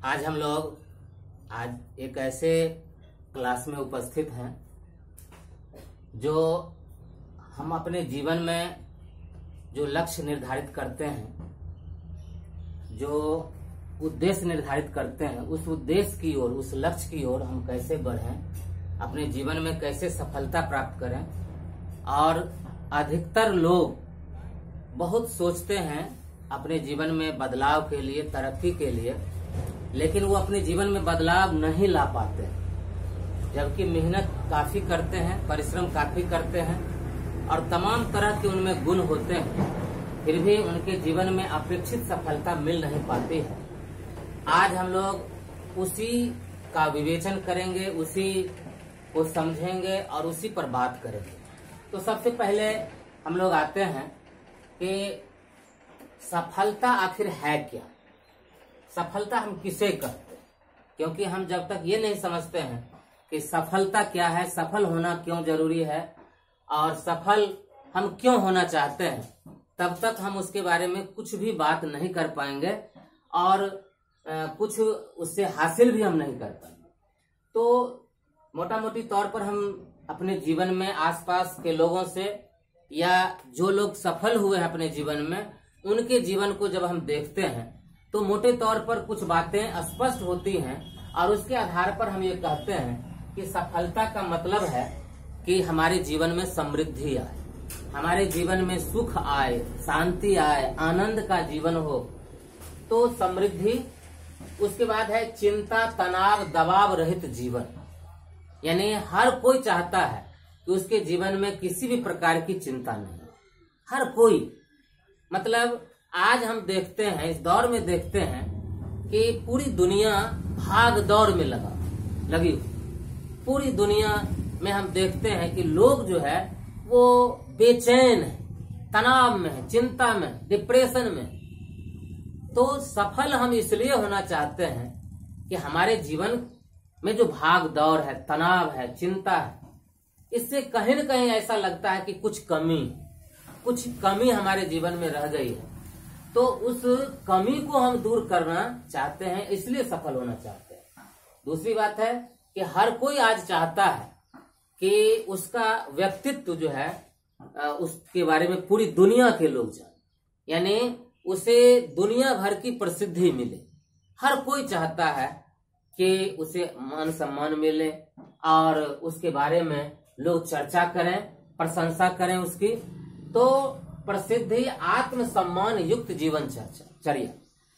आज हम लोग एक ऐसे क्लास में उपस्थित हैं जो हम अपने जीवन में जो लक्ष्य निर्धारित करते हैं, जो उद्देश्य निर्धारित करते हैं, उस उद्देश्य की ओर, उस लक्ष्य की ओर हम कैसे बढ़ें, अपने जीवन में कैसे सफलता प्राप्त करें। और अधिकतर लोग बहुत सोचते हैं अपने जीवन में बदलाव के लिए, तरक्की के लिए, लेकिन वो अपने जीवन में बदलाव नहीं ला पाते, जबकि मेहनत काफी करते हैं, परिश्रम काफी करते हैं और तमाम तरह के उनमें गुण होते हैं, फिर भी उनके जीवन में अपेक्षित सफलता मिल नहीं पाती है। आज हम लोग उसी का विवेचन करेंगे, उसी को समझेंगे और उसी पर बात करेंगे। तो सबसे पहले हम लोग आते हैं कि सफलता आखिर है क्या, सफलता हम किसे कहते हैं। क्योंकि हम जब तक ये नहीं समझते हैं कि सफलता क्या है, सफल होना क्यों जरूरी है और सफल हम क्यों होना चाहते हैं, तब तक हम उसके बारे में कुछ भी बात नहीं कर पाएंगे और कुछ उससे हासिल भी हम नहीं कर पाएंगे। तो मोटा मोटी तौर पर हम अपने जीवन में आसपास के लोगों से या जो लोग सफल हुए हैं अपने जीवन में, उनके जीवन को जब हम देखते हैं तो मोटे तौर पर कुछ बातें स्पष्ट होती हैं और उसके आधार पर हम ये कहते हैं कि सफलता का मतलब है कि हमारे जीवन में समृद्धि आए, हमारे जीवन में सुख आए, शांति आए, आनंद का जीवन हो। तो समृद्धि, उसके बाद है चिंता, तनाव, दबाव रहित जीवन। यानी हर कोई चाहता है कि उसके जीवन में किसी भी प्रकार की चिंता नहीं, हर कोई। मतलब आज हम देखते हैं, इस दौर में देखते हैं कि पूरी दुनिया भाग दौड़ में लगी हुई। पूरी दुनिया में हम देखते हैं कि लोग जो है वो बेचैन है, तनाव में है, चिंता में, डिप्रेशन में। तो सफल हम इसलिए होना चाहते हैं कि हमारे जीवन में जो भाग दौड़ है, तनाव है, चिंता है, इससे कहीं न कहीं ऐसा लगता है कि कुछ कमी हमारे जीवन में रह गई है। तो उस कमी को हम दूर करना चाहते हैं, इसलिए सफल होना चाहते हैं। दूसरी बात है कि हर कोई आज चाहता है कि उसका व्यक्तित्व जो है उसके बारे में पूरी दुनिया के लोग जाने, यानी उसे दुनिया भर की प्रसिद्धि मिले। हर कोई चाहता है कि उसे मान सम्मान मिले और उसके बारे में लोग चर्चा करें, प्रशंसा करें उसकी। तो प्रसिद्धि, आत्म सम्मान युक्त जीवन चर्या,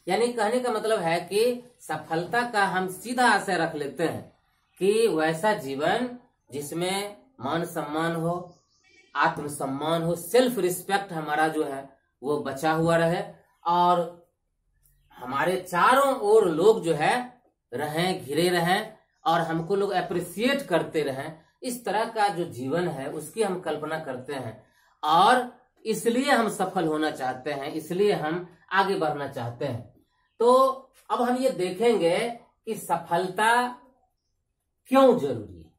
यानी कहने का मतलब है कि सफलता का हम सीधा आशय रख लेते हैं कि वैसा जीवन जिसमें मान सम्मान हो, आत्म सम्मान हो, सेल्फ रिस्पेक्ट हमारा जो है वो बचा हुआ रहे और हमारे चारों ओर लोग जो है रहें, घिरे रहें और हमको लोग अप्रिसिएट करते रहें। इस तरह का जो जीवन है उसकी हम कल्पना करते हैं और इसलिए हम सफल होना चाहते हैं, इसलिए हम आगे बढ़ना चाहते हैं। तो अब हम ये देखेंगे कि सफलता क्यों जरूरी है,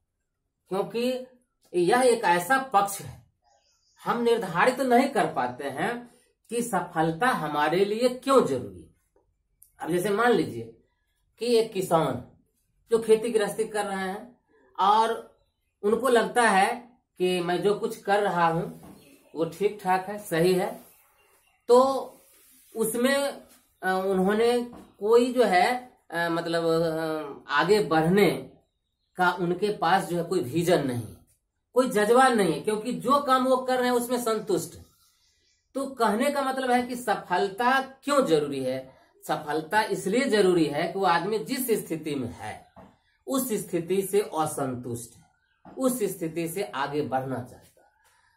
क्योंकि यह एक ऐसा पक्ष है हम निर्धारित नहीं कर पाते हैं कि सफलता हमारे लिए क्यों जरूरी है। अब जैसे मान लीजिए कि एक किसान जो खेती गृहस्थी कर रहे हैं और उनको लगता है कि मैं जो कुछ कर रहा हूं वो ठीक ठाक है, सही है, तो उसमें उन्होंने कोई जो है मतलब आगे बढ़ने का उनके पास जो है कोई विजन नहीं, कोई जज्बा नहीं है, क्योंकि जो काम वो कर रहे हैं उसमें संतुष्ट है। तो कहने का मतलब है कि सफलता क्यों जरूरी है। सफलता इसलिए जरूरी है कि वो आदमी जिस स्थिति में है उस स्थिति से असंतुष्ट है, उस स्थिति से आगे बढ़ना चाहता है,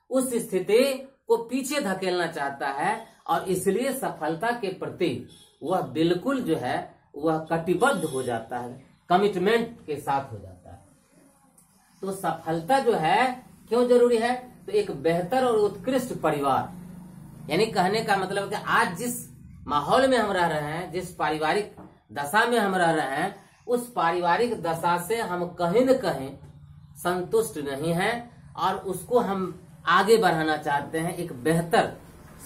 उस स्थिति को पीछे धकेलना चाहता है और इसलिए सफलता के प्रति वह बिल्कुल जो है वह कटिबद्ध हो जाता है, कमिटमेंट के साथ हो जाता है। तो सफलता जो है क्यों जरूरी है, तो एक बेहतर और उत्कृष्ट परिवार, यानी कहने का मतलब कि आज जिस माहौल में हम रह रहे हैं, जिस पारिवारिक दशा में हम रह रहे हैं, उस पारिवारिक दशा से हम कहीं न कहीं संतुष्ट नहीं हैं और उसको हम आगे बढ़ाना चाहते हैं, एक बेहतर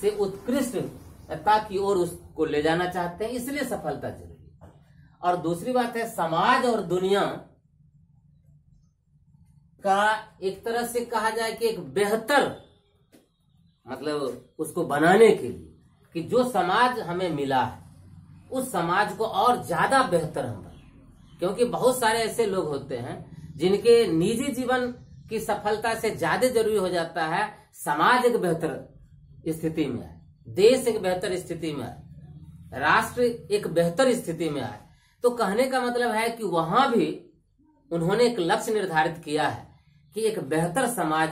से उत्कृष्टता की ओर उसको ले जाना चाहते हैं, इसलिए सफलता जरूरी है। और दूसरी बात है समाज और दुनिया का एक तरह से कहा जाए कि एक बेहतर मतलब उसको बनाने के लिए कि जो समाज हमें मिला है उस समाज को और ज्यादा बेहतर हम बने। क्योंकि बहुत सारे ऐसे लोग होते हैं जिनके निजी जीवन की सफलता से ज्यादा जरूरी हो जाता है समाज एक बेहतर स्थिति में आए, देश एक बेहतर स्थिति में आए, राष्ट्र एक बेहतर स्थिति में आए। तो कहने का मतलब है कि वहां भी उन्होंने एक लक्ष्य निर्धारित किया है कि एक बेहतर समाज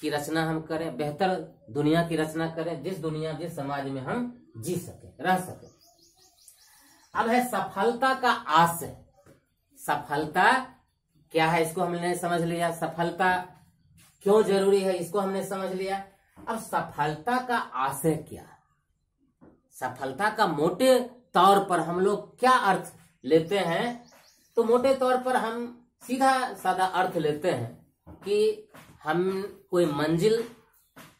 की रचना हम करें, बेहतर दुनिया की रचना करें, जिस समाज में हम जी सके, रह सके। अब है सफलता का आशय। सफलता क्या है इसको हमने समझ लिया, सफलता क्यों जरूरी है इसको हमने समझ लिया। अब सफलता का आशय क्या है, सफलता का मोटे तौर पर हम लोग क्या अर्थ लेते हैं। तो मोटे तौर पर हम सीधा साधा अर्थ लेते हैं कि हम कोई मंजिल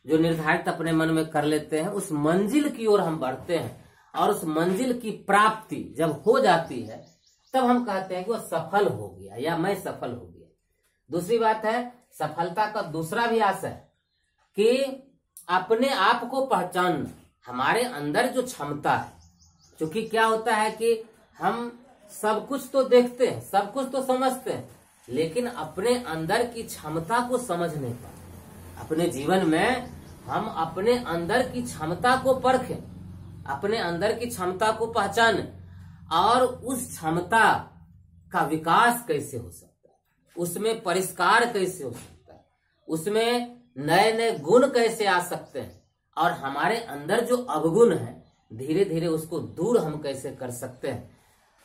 जो निर्धारित अपने मन में कर लेते हैं उस मंजिल की ओर हम बढ़ते हैं और उस मंजिल की प्राप्ति जब हो जाती है तब हम कहते हैं कि वो सफल हो गया या मैं सफल हो गया। दूसरी बात है सफलता का दूसरा भी आशय कि अपने आप को पहचानना, हमारे अंदर जो क्षमता है। क्योंकि क्या होता है कि हम सब कुछ तो देखते हैं, सब कुछ तो समझते हैं, लेकिन अपने अंदर की क्षमता को समझ नहीं पाते। अपने जीवन में हम अपने अंदर की क्षमता को परखें, अपने अंदर की क्षमता को पहचानें और उस क्षमता का विकास कैसे हो सकता है, उसमें परिष्कार कैसे हो सकता है, उसमें नए नए गुण कैसे आ सकते हैं और हमारे अंदर जो अवगुण है धीरे धीरे उसको दूर हम कैसे कर सकते हैं।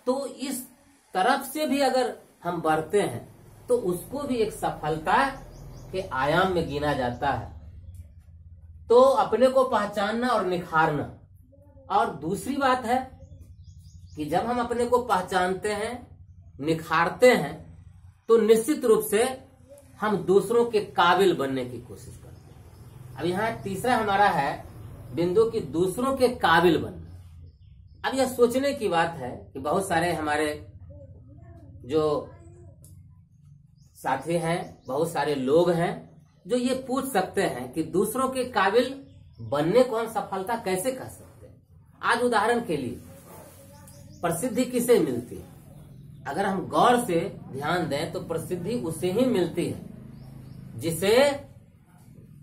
तो इस तरफ से भी अगर हम बढ़ते हैं तो उसको भी एक सफलता के आयाम में गिना जाता है। तो अपने को पहचानना और निखारना। और दूसरी बात है कि जब हम अपने को पहचानते हैं, निखारते हैं, तो निश्चित रूप से हम दूसरों के काबिल बनने की कोशिश करते हैं। अब यहाँ तीसरा हमारा है बिंदु कि दूसरों के काबिल बनना। अब यह सोचने की बात है कि बहुत सारे हमारे जो साथी हैं, बहुत सारे लोग हैं जो ये पूछ सकते हैं कि दूसरों के काबिल बनने को हम सफलता कैसे कह सकते हैं। आज उदाहरण के लिए प्रसिद्धि किसे मिलती है, अगर हम गौर से ध्यान दें तो प्रसिद्धि उसे ही मिलती है जिसे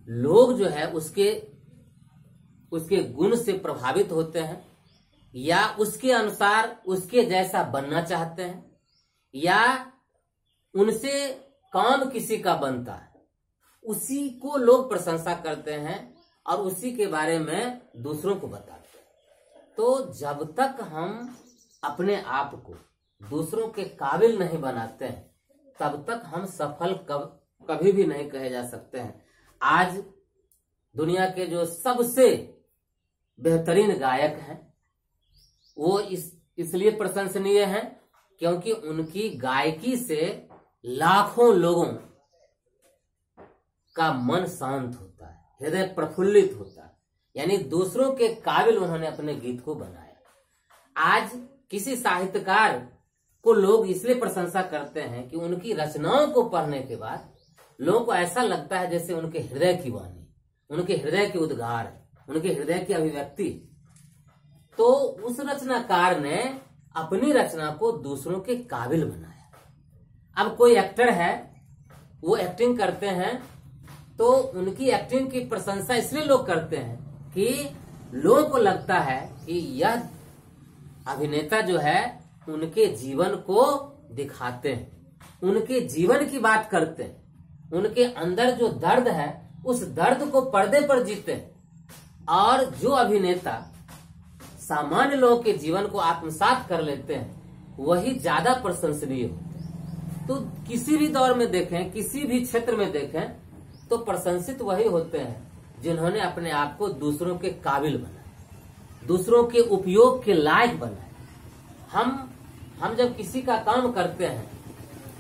लोग जो है उसके गुण से प्रभावित होते हैं या उसके अनुसार उसके जैसा बनना चाहते हैं या उनसे काम किसी का बनता है, उसी को लोग प्रशंसा करते हैं और उसी के बारे में दूसरों को बताते हैं। तो जब तक हम अपने आप को दूसरों के काबिल नहीं बनाते हैं तब तक हम सफल कभी भी नहीं कहे जा सकते हैं। आज दुनिया के जो सबसे बेहतरीन गायक हैं वो इसलिए प्रशंसनीय हैं क्योंकि उनकी गायकी से लाखों लोगों का मन शांत होता है, हृदय प्रफुल्लित होता है, यानी दूसरों के काबिल उन्होंने अपने गीत को बनाया। आज किसी साहित्यकार को लोग इसलिए प्रशंसा करते हैं कि उनकी रचनाओं को पढ़ने के बाद लोगों को ऐसा लगता है जैसे उनके हृदय की वाणी, उनके हृदय के उद्गार, उनके हृदय की अभिव्यक्ति। तो उस रचनाकार ने अपनी रचना को दूसरों के काबिल बनाया। अब कोई एक्टर है, वो एक्टिंग करते हैं तो उनकी एक्टिंग की प्रशंसा इसलिए लोग करते हैं कि लोगों को लगता है कि यह अभिनेता जो है उनके जीवन को दिखाते हैं, उनके जीवन की बात करते हैं, उनके अंदर जो दर्द है उस दर्द को पर्दे पर जीते हैं। और जो अभिनेता सामान्य लोगों के जीवन को आत्मसात कर लेते हैं वही ज्यादा प्रशंसनीय होते हैं। तो किसी भी दौर में देखें, किसी भी क्षेत्र में देखें तो प्रशंसित वही होते हैं जिन्होंने अपने आप को दूसरों के काबिल बनाया, दूसरों के उपयोग के लायक बनाया। हम जब किसी का काम करते हैं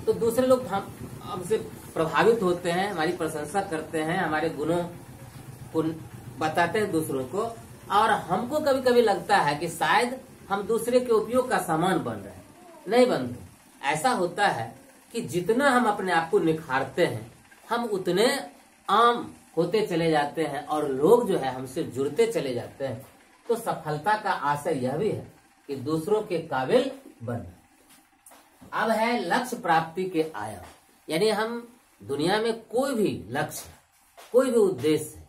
तो दूसरे लोग हमसे प्रभावित होते हैं, हमारी प्रशंसा करते हैं, हमारे गुणों को बताते हैं दूसरों को, और हमको कभी कभी लगता है कि शायद हम दूसरे के उपयोग का सामान बन रहे हैं, नहीं बनते। ऐसा होता है कि जितना हम अपने आप को निखारते हैं हम उतने आम होते चले जाते हैं और लोग जो है हमसे जुड़ते चले जाते हैं। तो सफलता का आशय यह भी है कि दूसरों के काबिल बनना। अब है लक्ष्य प्राप्ति के आयाम, यानी हम दुनिया में कोई भी लक्ष्य, कोई भी उद्देश्य है,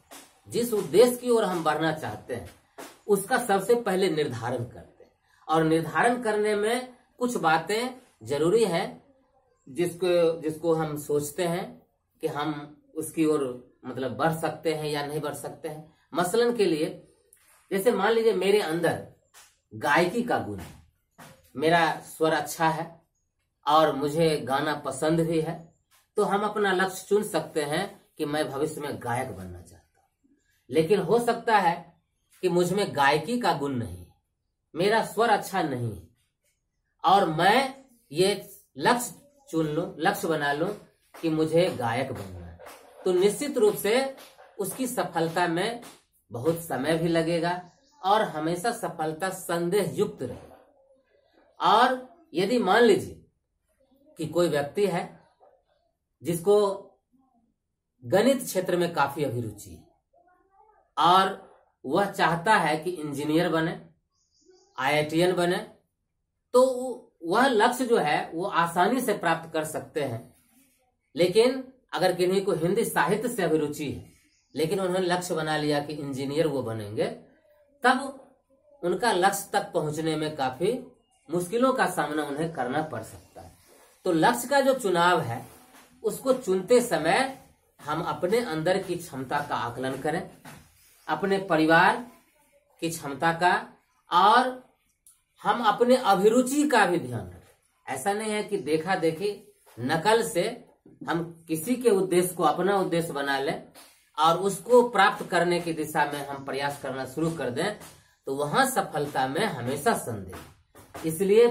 जिस उद्देश्य की ओर हम बढ़ना चाहते हैं उसका सबसे पहले निर्धारण करते हैं। और निर्धारण करने में कुछ बातें जरूरी हैं जिसको हम सोचते हैं कि हम उसकी ओर मतलब बढ़ सकते हैं या नहीं बढ़ सकते हैं। मसलन के लिए जैसे मान लीजिए मेरे अंदर गायकी का गुण है, मेरा स्वर अच्छा है और मुझे गाना पसंद भी है, तो हम अपना लक्ष्य चुन सकते हैं कि मैं भविष्य में गायक बनना चाहता हूं। लेकिन हो सकता है कि मुझ में गायकी का गुण नहीं, मेरा स्वर अच्छा नहीं और मैं ये लक्ष्य चुन लूं, लक्ष्य बना लूं कि मुझे गायक बनना है, तो निश्चित रूप से उसकी सफलता में बहुत समय भी लगेगा और हमेशा सफलता संदेह युक्त रहेगा। और यदि मान लीजिए कि कोई व्यक्ति है जिसको गणित क्षेत्र में काफी अभिरुचि है और वह चाहता है कि इंजीनियर बने, IITian बने, तो वह लक्ष्य जो है वो आसानी से प्राप्त कर सकते हैं। लेकिन अगर किन्हीं को हिंदी साहित्य से अभिरुचि है लेकिन उन्होंने लक्ष्य बना लिया कि इंजीनियर वो बनेंगे, तब उनका लक्ष्य तक पहुंचने में काफी मुश्किलों का सामना उन्हें करना पड़ सकता है। तो लक्ष्य का जो चुनाव है उसको चुनते समय हम अपने अंदर की क्षमता का आकलन करें, अपने परिवार की क्षमता का, और हम अपने अभिरुचि का भी ध्यान रखें। ऐसा नहीं है कि देखा देखी नकल से हम किसी के उद्देश्य को अपना उद्देश्य बना लें और उसको प्राप्त करने की दिशा में हम प्रयास करना शुरू कर दें, तो वहां सफलता में हमेशा संदेह। इसलिए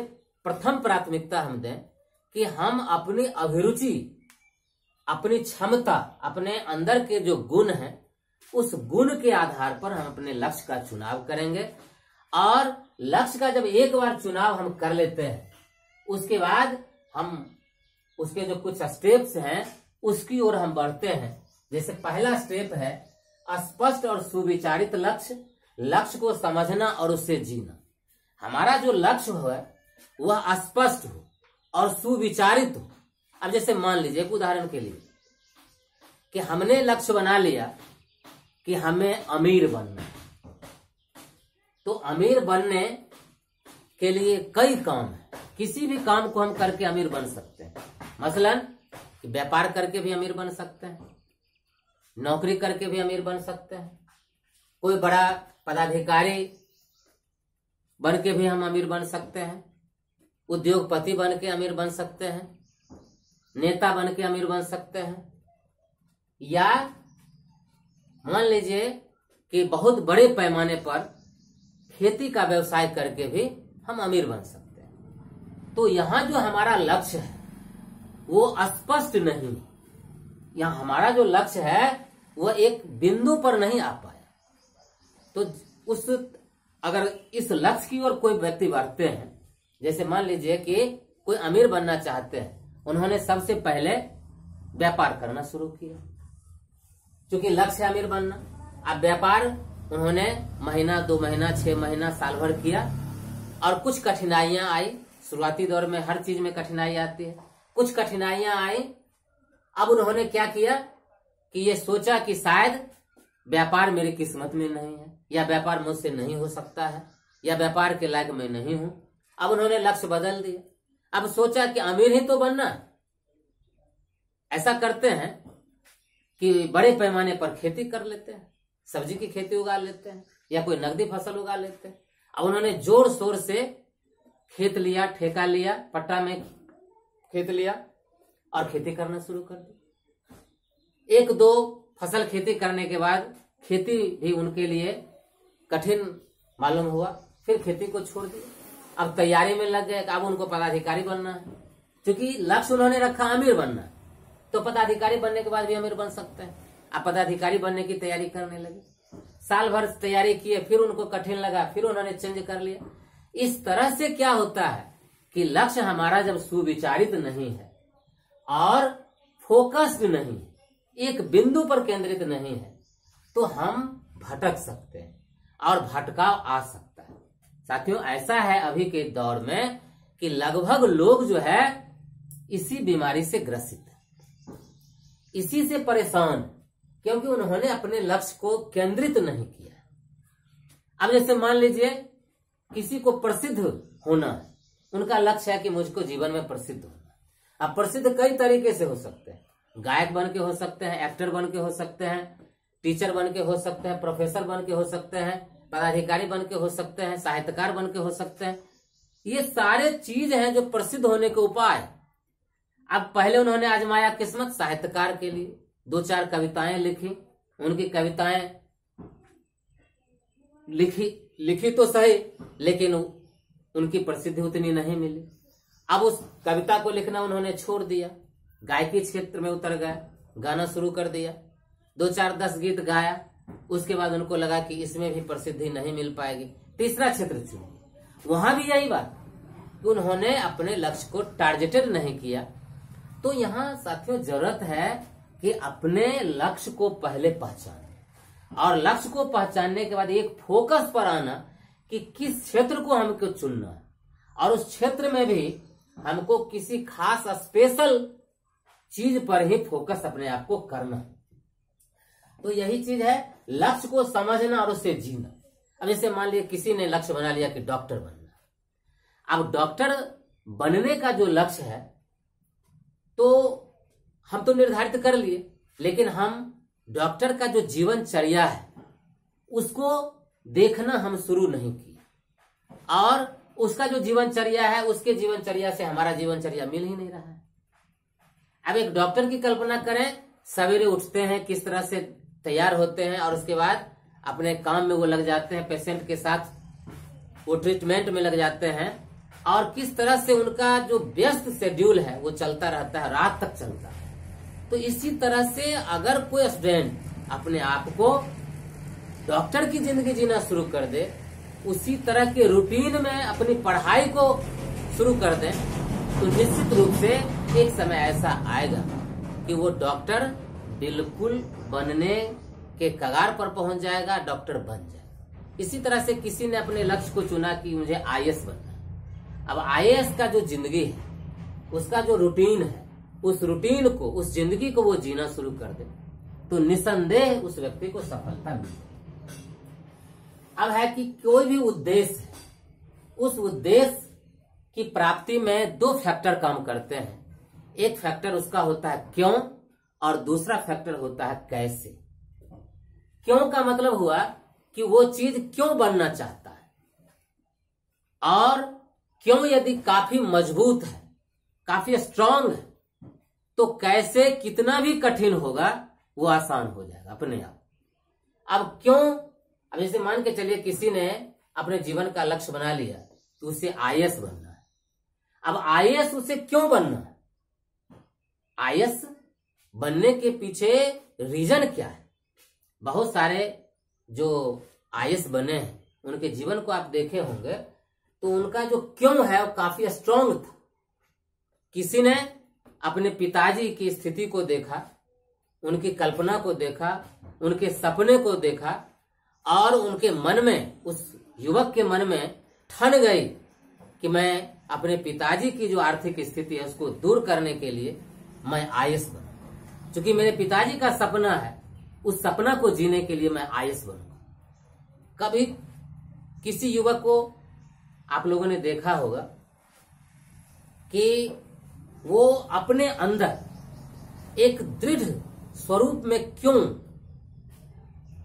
प्रथम प्राथमिकता हम दें कि हम अपनी अभिरुचि, अपनी क्षमता, अपने अंदर के जो गुण हैं उस गुण के आधार पर हम अपने लक्ष्य का चुनाव करेंगे। और लक्ष्य का जब एक बार चुनाव हम कर लेते हैं उसके बाद हम उसके जो कुछ स्टेप्स हैं उसकी ओर हम बढ़ते हैं। जैसे पहला स्टेप है स्पष्ट और सुविचारित लक्ष्य, लक्ष्य को समझना और उससे जीना। हमारा जो लक्ष्य हो वह स्पष्ट हो और सुविचारित हो। अब जैसे मान लीजिए एक उदाहरण के लिए कि हमने लक्ष्य बना लिया कि हमें अमीर बनना है, तो अमीर बनने के लिए कई काम है। किसी भी काम को हम करके अमीर बन सकते हैं। मसलन व्यापार करके भी अमीर बन सकते हैं, नौकरी करके भी अमीर बन सकते हैं, कोई बड़ा पदाधिकारी बन के भी हम अमीर बन सकते हैं, उद्योगपति बन के अमीर बन सकते हैं, नेता बन के अमीर बन सकते हैं, या मान लीजिए कि बहुत बड़े पैमाने पर खेती का व्यवसाय करके भी हम अमीर बन सकते हैं। तो यहाँ जो हमारा लक्ष्य है वो स्पष्ट नहीं, यहाँ हमारा जो लक्ष्य है वह एक बिंदु पर नहीं आ पाया। तो अगर इस लक्ष्य की ओर कोई व्यक्ति बढ़ते हैं, जैसे मान लीजिए कि कोई अमीर बनना चाहते हैं, उन्होंने सबसे पहले व्यापार करना शुरू किया क्योंकि लक्ष्य है अमीर बनना। अब व्यापार उन्होंने महीना, 2 महीना, 6 महीना, साल भर किया और कुछ कठिनाइयां आई। शुरुआती दौर में हर चीज में कठिनाई आती है, कुछ कठिनाइयां आई। अब उन्होंने क्या किया कि ये सोचा कि शायद व्यापार मेरी किस्मत में नहीं है, या व्यापार मुझसे नहीं हो सकता है, या व्यापार के लायक मैं नहीं हूं। अब उन्होंने लक्ष्य बदल दिया, अब सोचा कि अमीर ही तो बनना। ऐसा करते हैं कि बड़े पैमाने पर खेती कर लेते हैं, सब्जी की खेती उगा लेते हैं या कोई नकदी फसल उगा लेते हैं। अब उन्होंने जोर शोर से खेत लिया, ठेका लिया, पट्टा में खेत लिया और खेती करना शुरू कर दी। 1-2 फसल खेती करने के बाद खेती भी उनके लिए कठिन मालूम हुआ, फिर खेती को छोड़ दिया। अब तैयारी में लग गए, अब उनको पदाधिकारी बनना है। क्योंकि लक्ष्य उन्होंने रखा अमीर बनना, तो पदाधिकारी बनने के बाद भी अमीर बन सकते हैं। अब पदाधिकारी बनने की तैयारी करने लगे, साल भर तैयारी किए, फिर उनको कठिन लगा, फिर उन्होंने चेंज कर लिया। इस तरह से क्या होता है कि लक्ष्य हमारा जब सुविचारित नहीं है और फोकस्ड नहीं, एक बिंदु पर केंद्रित नहीं है, तो हम भटक सकते हैं और भटकाव आ सकता है। साथियों, ऐसा है अभी के दौर में कि लगभग लोग जो है इसी बीमारी से ग्रसित है, इसी से परेशान, क्योंकि उन्होंने अपने लक्ष्य को केंद्रित नहीं किया। अब जैसे मान लीजिए किसी को प्रसिद्ध होना है, उनका लक्ष्य है कि मुझको जीवन में प्रसिद्ध होना। अब प्रसिद्ध कई तरीके से हो सकते हैं, गायक बन के हो सकते हैं, एक्टर बन के हो सकते हैं, टीचर बन के हो सकते हैं, प्रोफेसर बन के हो सकते हैं, पदाधिकारी बन के हो सकते हैं, साहित्यकार बन के हो सकते हैं। ये सारे चीज हैं जो प्रसिद्ध होने के उपाय। अब पहले उन्होंने आजमाया किस्मत साहित्यकार के लिए, 2-4 कविताएं लिखी, उनकी कविताएं लिखी तो सही, लेकिन उनकी प्रसिद्धि उतनी नहीं मिली। अब उस कविता को लिखना उन्होंने छोड़ दिया, गायकी क्षेत्र में उतर गए, गाना शुरू कर दिया, 2-4-10 गीत गाया। उसके बाद उनको लगा कि इसमें भी प्रसिद्धि नहीं मिल पाएगी, तीसरा क्षेत्र चुना। वहां भी यही बात कि उन्होंने अपने लक्ष्य को टारगेटेड नहीं किया। तो यहाँ साथियों जरूरत है कि अपने लक्ष्य को पहले पहचाने, और लक्ष्य को पहचानने के बाद एक फोकस पर आना कि किस क्षेत्र को हमको चुनना है, और उस क्षेत्र में भी हमको किसी खास स्पेशल चीज पर ही फोकस अपने आप को करना। तो यही चीज है, लक्ष्य को समझना और उससे जीना। अब जैसे मान लिया किसी ने लक्ष्य बना लिया कि डॉक्टर बनना। अब डॉक्टर बनने का जो लक्ष्य है तो हम तो निर्धारित कर लिए, लेकिन हम डॉक्टर का जो जीवनचर्या है उसको देखना हम शुरू नहीं किए, और उसका जो जीवनचर्या है उसके जीवनचर्या से हमारा जीवनचर्या मिल ही नहीं रहा है। अब एक डॉक्टर की कल्पना करें, सवेरे उठते हैं, किस तरह से तैयार होते हैं और उसके बाद अपने काम में वो लग जाते हैं, पेशेंट के साथ वो ट्रीटमेंट में लग जाते हैं, और किस तरह से उनका जो व्यस्त शेड्यूल है वो चलता रहता है, रात तक चलता है। तो इसी तरह से अगर कोई स्टूडेंट अपने आप को डॉक्टर की जिंदगी जीना शुरू कर दे, उसी तरह के रूटीन में अपनी पढ़ाई को शुरू कर दे, तो निश्चित रूप से एक समय ऐसा आएगा कि वो डॉक्टर बिल्कुल बनने के कगार पर पहुंच जाएगा, डॉक्टर बन जाएगा। इसी तरह से किसी ने अपने लक्ष्य को चुना कि मुझे आईएएस बनना है। अब आईएएस का जो जिंदगी है, उसका जो रूटीन है, उस रूटीन को, उस जिंदगी को वो जीना शुरू कर दे, तो निसंदेह उस व्यक्ति को सफलता मिलेगी। अब है कि कोई भी उद्देश्य है, उस उद्देश्य की प्राप्ति में 2 फैक्टर काम करते हैं। एक फैक्टर उसका होता है क्यों, और दूसरा फैक्टर होता है कैसे। क्यों का मतलब हुआ कि वो चीज क्यों बनना चाहता है, और क्यों यदि काफी मजबूत है, काफी स्ट्रांग है, तो कैसे कितना भी कठिन होगा वो आसान हो जाएगा अपने आप। अब क्यों, अब जैसे मान के चलिए किसी ने अपने जीवन का लक्ष्य बना लिया तो उसे आईएएस बनना है। अब आईएएस उसे क्यों बनना है, आईएएस बनने के पीछे रीजन क्या है। बहुत सारे जो आईएएस बने हैं उनके जीवन को आप देखे होंगे तो उनका जो क्यों है वो काफी स्ट्रांग था। किसी ने अपने पिताजी की स्थिति को देखा, उनकी कल्पना को देखा, उनके सपने को देखा, और उनके मन में, उस युवक के मन में ठन गई कि मैं अपने पिताजी की जो आर्थिक स्थिति है उसको दूर करने के लिए मैं आईएएस बनूंगा। क्योंकि मेरे पिताजी का सपना है, उस सपना को जीने के लिए मैं आईएएस बनूंगा। कभी किसी युवक को आप लोगों ने देखा होगा कि वो अपने अंदर एक दृढ़ स्वरूप में क्यों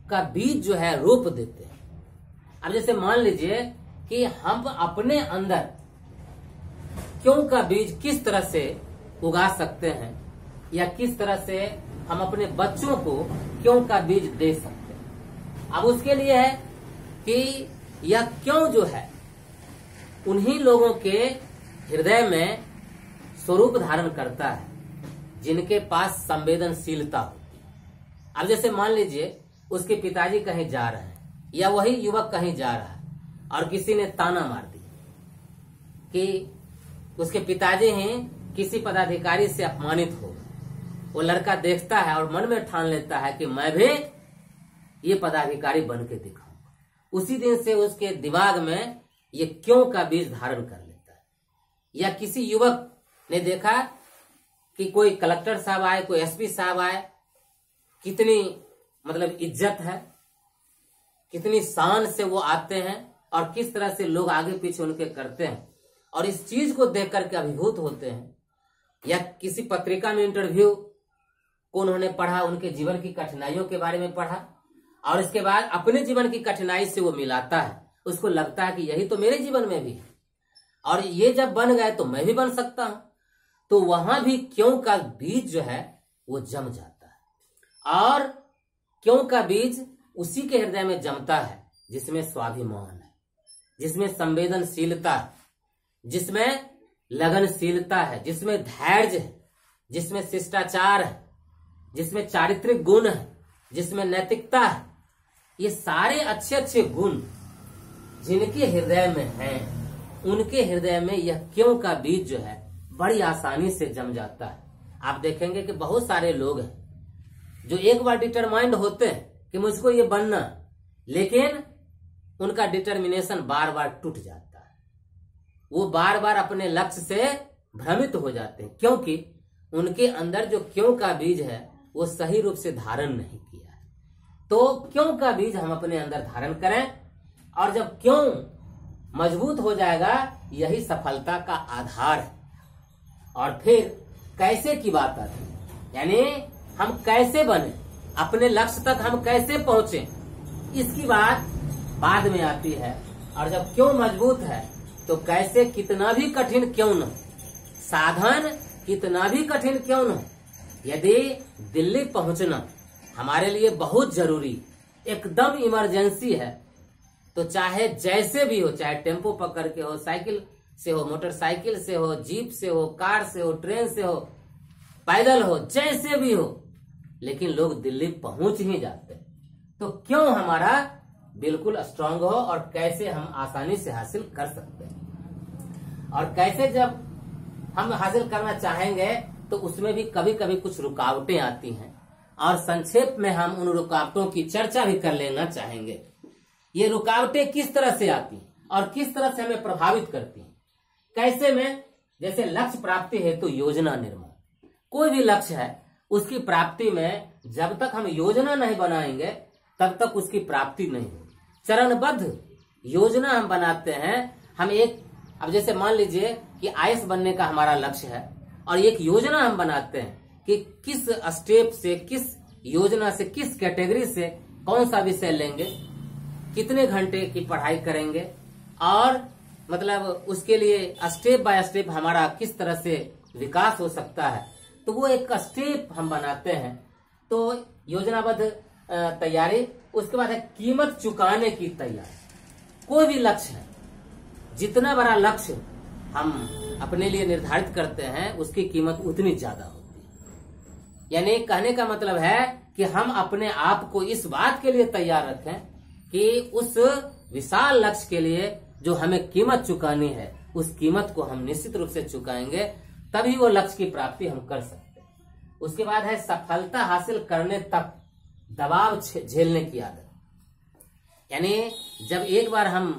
का बीज जो है रोप देते हैं। अब जैसे मान लीजिए कि हम अपने अंदर क्यों का बीज किस तरह से उगा सकते हैं, या किस तरह से हम अपने बच्चों को क्यों का बीज दे सकते हैं। अब उसके लिए है कि यह क्यों जो है उन्हीं लोगों के हृदय में स्वरूप धारण करता है जिनके पास संवेदनशीलता होती है। अब जैसे मान लीजिए उसके पिताजी कहीं जा रहे हैं, या वही युवक कहीं जा रहा है और किसी ने ताना मार दिया कि उसके पिताजी ही किसी पदाधिकारी से अपमानित हो, वो लड़का देखता है और मन में ठान लेता है कि मैं भी ये पदाधिकारी बन के दिखाऊंगा। उसी दिन से उसके दिमाग में ये क्यों का बीज धारण कर लेता है। या किसी युवक ने देखा कि कोई कलेक्टर साहब आए, कोई एसपी साहब आए, कितनी मतलब इज्जत है, कितनी शान से वो आते हैं और किस तरह से लोग आगे पीछे उनके करते हैं, और इस चीज को देख करके अभिभूत होते हैं। या किसी पत्रिका में इंटरव्यू को उन्होंने पढ़ा, उनके जीवन की कठिनाइयों के बारे में पढ़ा, और इसके बाद अपने जीवन की कठिनाई से वो मिलाता है। उसको लगता है कि यही तो मेरे जीवन में भी है, और ये जब बन गए तो मैं भी बन सकता हूं। तो वहां भी क्यों का बीज जो है वो जम जाता है। और क्यों का बीज उसी के हृदय में जमता है जिसमें स्वाभिमान है, जिसमें संवेदनशीलता है, जिसमें लगनशीलता है, जिसमें धैर्य है, जिसमें शिष्टाचार है, जिसमें चारित्रिक गुण है, जिसमें नैतिकता है। ये सारे अच्छे अच्छे गुण जिनके हृदय में हैं, उनके हृदय में यह क्यों का बीज जो है बड़ी आसानी से जम जाता है। आप देखेंगे कि बहुत सारे लोग हैं जो एक बार डिटरमाइंड होते हैं कि मुझको ये बनना, लेकिन उनका डिटर्मिनेशन बार बार टूट जाता है। वो बार बार अपने लक्ष्य से भ्रमित हो जाते हैं, क्योंकि उनके अंदर जो क्यों का बीज है वो सही रूप से धारण नहीं किया है। तो क्यों का बीज हम अपने अंदर धारण करें, और जब क्यों मजबूत हो जाएगा, यही सफलता का आधार है। और फिर कैसे की बात आती है, यानी हम कैसे बने, अपने लक्ष्य तक हम कैसे पहुंचे, इसकी बात बाद में आती है। और जब क्यों मजबूत है तो कैसे कितना भी कठिन क्यों न, साधन कितना भी कठिन क्यों न, यदि दिल्ली पहुंचना हमारे लिए बहुत जरूरी, एकदम इमरजेंसी है, तो चाहे जैसे भी हो, चाहे टेम्पो पकड़ के हो, साइकिल से हो, मोटरसाइकिल से हो, जीप से हो, कार से हो, ट्रेन से हो, पैदल हो, जैसे भी हो, लेकिन लोग दिल्ली पहुंच ही जाते हैं। तो क्यों हमारा बिल्कुल स्ट्रांग हो, और कैसे हम आसानी से हासिल कर सकते हैं। और कैसे जब हम हासिल करना चाहेंगे तो उसमें भी कभी कभी कुछ रुकावटें आती हैं, और संक्षेप में हम उन रुकावटों की चर्चा भी कर लेना चाहेंगे। ये रुकावटें किस तरह से आती हैं और किस तरह से हमें प्रभावित करती हैं। कैसे में, जैसे लक्ष्य प्राप्ति हेतु योजना निर्माण। कोई भी लक्ष्य है, उसकी प्राप्ति में जब तक हम योजना नहीं बनाएंगे तब तक उसकी प्राप्ति नहीं होगी। चरणबद्ध योजना हम बनाते हैं। हम एक, अब जैसे मान लीजिए कि आईएएस बनने का हमारा लक्ष्य है, और एक योजना हम बनाते हैं कि किस स्टेप से, किस योजना से, किस कैटेगरी से कौन सा विषय लेंगे, कितने घंटे की पढ़ाई करेंगे, और मतलब उसके लिए स्टेप बाय स्टेप हमारा किस तरह से विकास हो सकता है। तो वो एक स्टेप हम बनाते हैं। तो योजनाबद्ध तैयारी। उसके बाद है कीमत चुकाने की तैयारी। कोई भी लक्ष्य है, जितना बड़ा लक्ष्य हम अपने लिए निर्धारित करते हैं, उसकी कीमत उतनी ज्यादा होती है। यानी कहने का मतलब है कि हम अपने आप को इस बात के लिए तैयार रखें कि उस विशाल लक्ष्य के लिए जो हमें कीमत चुकानी है, उस कीमत को हम निश्चित रूप से चुकाएंगे, तभी वो लक्ष्य की प्राप्ति हम कर सकते हैं। उसके बाद है सफलता हासिल करने तक दबाव झेलने की आदत। यानी जब एक बार हम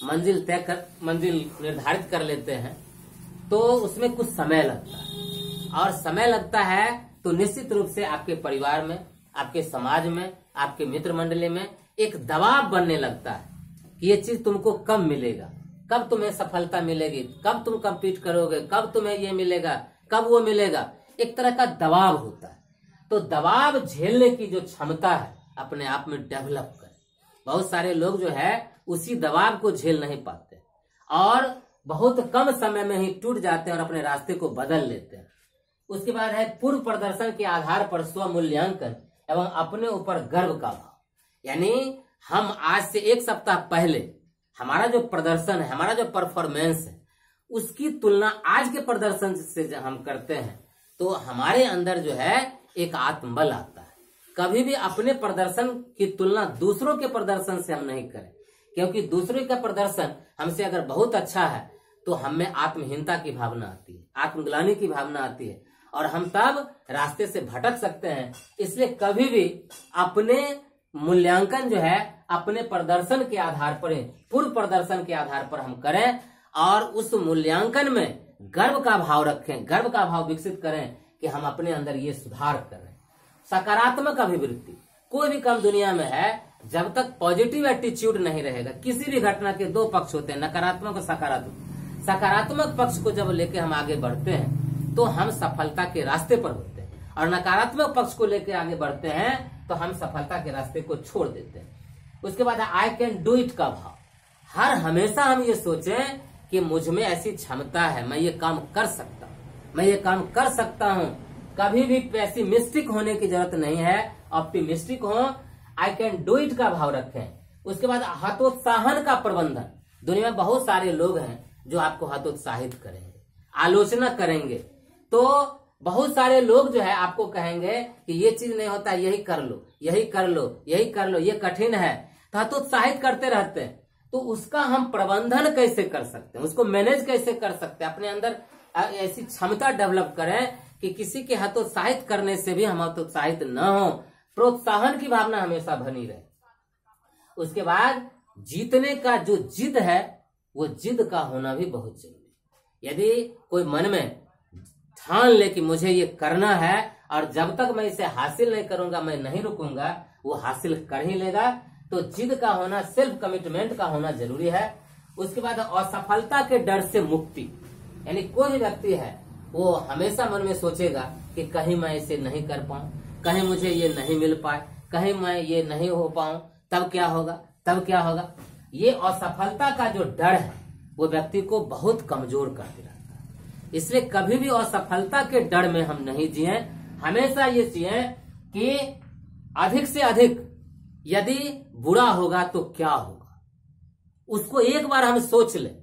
मंजिल निर्धारित कर लेते हैं तो उसमें कुछ समय लगता है, और समय लगता है तो निश्चित रूप से आपके परिवार में, आपके समाज में, आपके मित्र मंडली में एक दबाव बनने लगता है कि ये चीज तुमको कब मिलेगा, कब तुम्हें सफलता मिलेगी, कब तुम कम्पीट करोगे, कब तुम्हें ये मिलेगा, कब वो मिलेगा। एक तरह का दबाव होता है। तो दबाव झेलने की जो क्षमता है अपने आप में डेवलप करें। बहुत सारे लोग जो है उसी दबाव को झेल नहीं पाते, और बहुत कम समय में ही टूट जाते हैं और अपने रास्ते को बदल लेते हैं। उसके बाद है पूर्व प्रदर्शन के आधार पर स्व मूल्यांकन एवं अपने ऊपर गर्व का भाव। यानी हम आज से एक सप्ताह पहले हमारा जो प्रदर्शन है, हमारा जो परफॉर्मेंस है, उसकी तुलना आज के प्रदर्शन से जब हम करते हैं तो हमारे अंदर जो है एक आत्मबल आता है। कभी भी अपने प्रदर्शन की तुलना दूसरों के प्रदर्शन से हम नहीं करें, क्योंकि दूसरों का प्रदर्शन हमसे अगर बहुत अच्छा है तो हम में आत्महीनता की भावना आती है, आत्मग्लानि की भावना आती है और हम तब रास्ते से भटक सकते हैं। इसलिए कभी भी अपने मूल्यांकन जो है अपने प्रदर्शन के आधार पर, पूर्व प्रदर्शन के आधार पर हम करें और उस मूल्यांकन में गर्व का भाव रखें, गर्व का भाव विकसित करें कि हम अपने अंदर ये सुधार कर रहे हैं। सकारात्मक अभिवृत्ति, कोई भी काम दुनिया में है, जब तक पॉजिटिव एटीट्यूड नहीं रहेगा, किसी भी घटना के दो पक्ष होते हैं, नकारात्मक और सकारात्मक। सकारात्मक पक्ष को जब लेके हम आगे बढ़ते हैं तो हम सफलता के रास्ते पर होते हैं और नकारात्मक पक्ष को लेकर आगे बढ़ते हैं तो हम सफलता के रास्ते को छोड़ देते हैं। उसके बाद आई कैन डू इट का भाव, हर हमेशा हम ये सोचें कि मुझ में ऐसी क्षमता है, मैं ये काम कर सकता हूँ, मैं ये काम कर सकता हूँ। कभी भी पेसिमिस्टिक होने की जरूरत नहीं है, ऑप्टिमिस्टिक हो, आई कैन डू इट का भाव रखें। उसके बाद हतोत्साहन का प्रबंधन, दुनिया में बहुत सारे लोग हैं जो आपको हतोत्साहित करेंगे, आलोचना करेंगे, तो बहुत सारे लोग जो है आपको कहेंगे कि ये चीज नहीं होता, यही कर लो, यही कर लो, यही कर लो, ये कठिन है, तो हतोत्साहित करते रहते हैं। तो उसका हम प्रबंधन कैसे कर सकते हैं, उसको मैनेज कैसे कर सकते हैं, अपने अंदर ऐसी क्षमता डेवलप करें कि किसी के हतोत्साहित करने से भी हम हतोत्साहित न हो, प्रोत्साहन की भावना हमेशा बनी रहे। उसके बाद जीतने का जो जिद है वो जिद का होना भी बहुत जरूरी है। यदि कोई मन में ठान ले कि मुझे ये करना है और जब तक मैं इसे हासिल नहीं करूंगा मैं नहीं रुकूंगा, वो हासिल कर ही लेगा। तो जिद का होना, सेल्फ कमिटमेंट का होना जरूरी है। उसके बाद असफलता के डर से मुक्ति, यानी कोई भी व्यक्ति है वो हमेशा मन में सोचेगा कि कहीं मैं इसे नहीं कर पाऊं, कहीं मुझे ये नहीं मिल पाए, कहीं मैं ये नहीं हो पाऊं, तब क्या होगा, तब क्या होगा। ये असफलता का जो डर है वो व्यक्ति को बहुत कमजोर कर दे रहता है। इसलिए कभी भी असफलता के डर में हम नहीं जिए, हमेशा ये जिए कि अधिक से अधिक यदि बुरा होगा तो क्या होगा, उसको एक बार हम सोच लें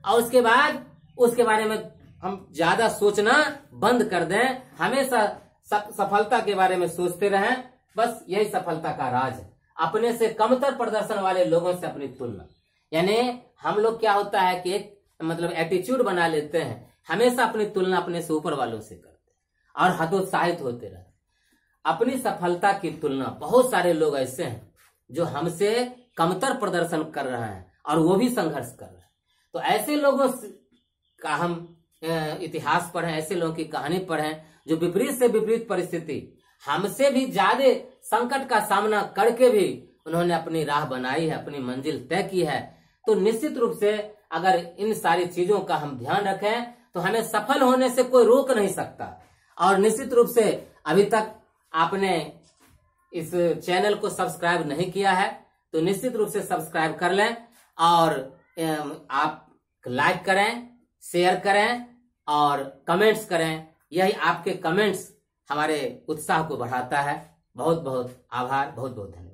और उसके बाद उसके बारे में हम ज्यादा सोचना बंद कर दें। हमेशा सफलता के बारे में सोचते रहें, बस यही सफलता का राज है। अपने से कमतर प्रदर्शन वाले लोगों से अपनी तुलना, यानी हम लोग क्या होता है कि एक मतलब एटीट्यूड बना लेते हैं, हमेशा अपनी तुलना अपने से ऊपर वालों से करते हैं और हतोत्साहित होते रहते हैं। अपनी सफलता की तुलना, बहुत सारे लोग ऐसे हैं जो हमसे कमतर प्रदर्शन कर रहे हैं और वो भी संघर्ष कर रहे हैं। तो ऐसे लोगों का हम इतिहास पढ़ें, ऐसे लोगों की कहानी पढ़ें जो विपरीत से विपरीत परिस्थिति, हमसे भी ज्यादा संकट का सामना करके भी उन्होंने अपनी राह बनाई है, अपनी मंजिल तय की है। तो निश्चित रूप से अगर इन सारी चीजों का हम ध्यान रखें तो हमें सफल होने से कोई रोक नहीं सकता। और निश्चित रूप से अभी तक आपने इस चैनल को सब्सक्राइब नहीं किया है तो निश्चित रूप से सब्सक्राइब कर लें और आप लाइक करें, शेयर करें और कमेंट्स करें। यही आपके कमेंट्स हमारे उत्साह को बढ़ाता है। बहुत बहुत आभार, बहुत बहुत धन्यवाद।